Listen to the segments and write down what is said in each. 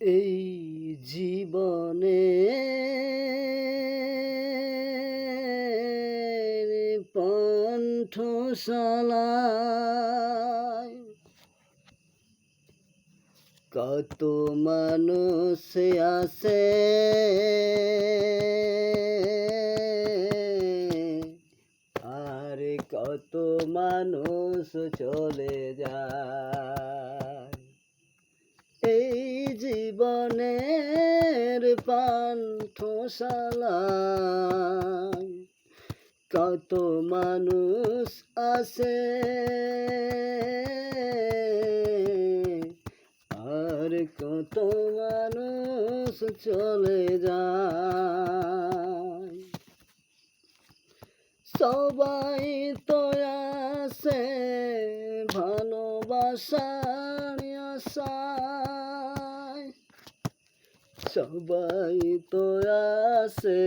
এই জীবনে পান্থশালায় কত মানুষ আছে, আর কত মানুষ চলে যায়। এই জীবনের পান্থশালায় কত মানুষ আছে, আর কত মানুষ চলে যায়। সবাই তো আছে ভালোবাসার আশায়, সবাই তো আছে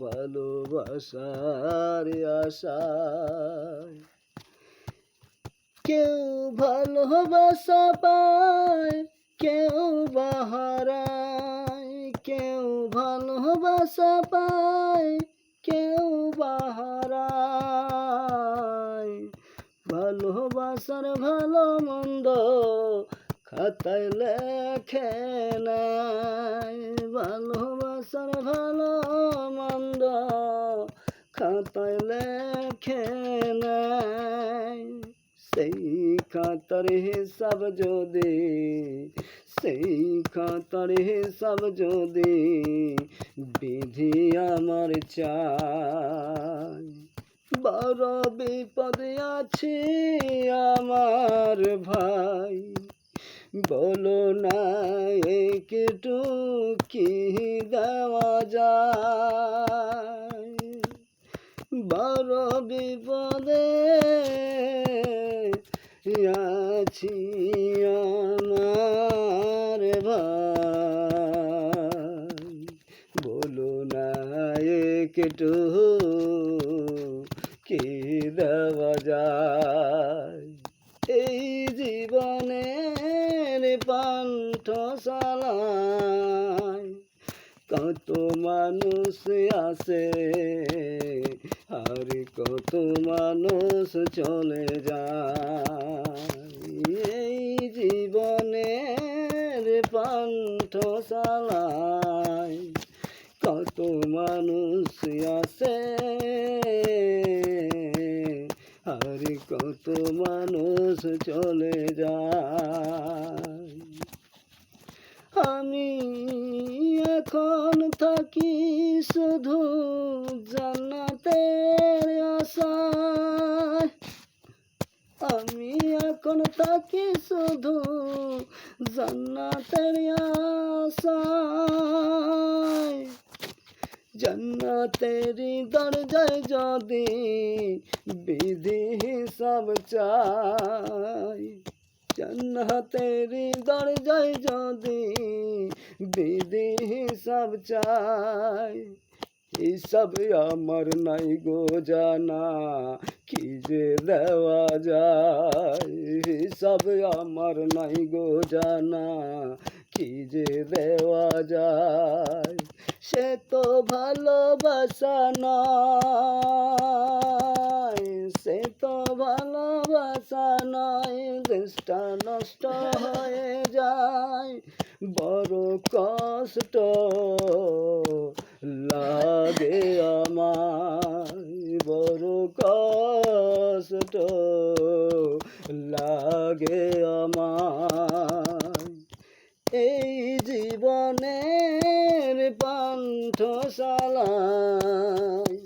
ভালোবাসার আশায়। কেউ ভালোবাসা পায়, কেউ বা হারায়, কেউ ভালোবাসা পায়, কেউ বা হারায়। ভালোবাসার ভালো মন্দ খাতায় লেখে নাই, ভালোবাসার ভালো মন্দ খাতায় লেখে নাই। সেই খাতার হিসাব যদি, সেই খাতার হিসাব যদি বিধি আমার চায়। বড় বিপদে আছি আমার ভাই, বলো না একটু কি দেওয়া যায়। বড় বিপদে আছি আমার ভাই, বলো না একটু কি দেওয়া যায়। এই জীবনের পান্থশালায় কত মানুষ আছে, আর কত মানুষ চলে যায়। এই জীবনের পান্থশালায় কত মানুষ আছে, আর কত মানুষ চলে যায়। আমি এখন থাকি শুধু জান্নাতের আশায়, আমি এখন থাকি শুধু জান্নাতের আশায়। জান্নাতের দরজায় যদি বিধি হিসাব চাই, জান্নাতের দরজায় যদি বিধি হিসাব চাই। হিসাব আমার নাই গো জানা, কি যে দেওয়া যায়। হিসাব আমার নাই গো জানা, কি যে দেওয়া যায়। সে তো ভালোবাসা নয়, সে তো ভালোবাসা নয়, দেশটা নষ্ট হয়ে যায়। বড় কষ্ট লাগে আমার, বড় কষ্ট লাগে আমার। এই জীবনের পান্থশালায়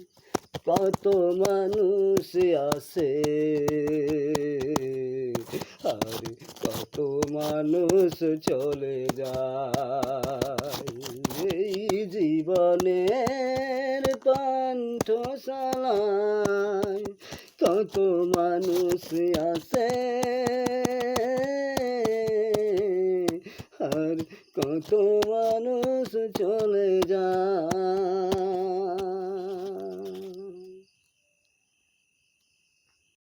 কত মানুষ আছে, আর কত মানুষ চলে যায়। এই জীবনের পান্থশালায় কত মানুষ আছে, আর কত মানুষ চলে যায়।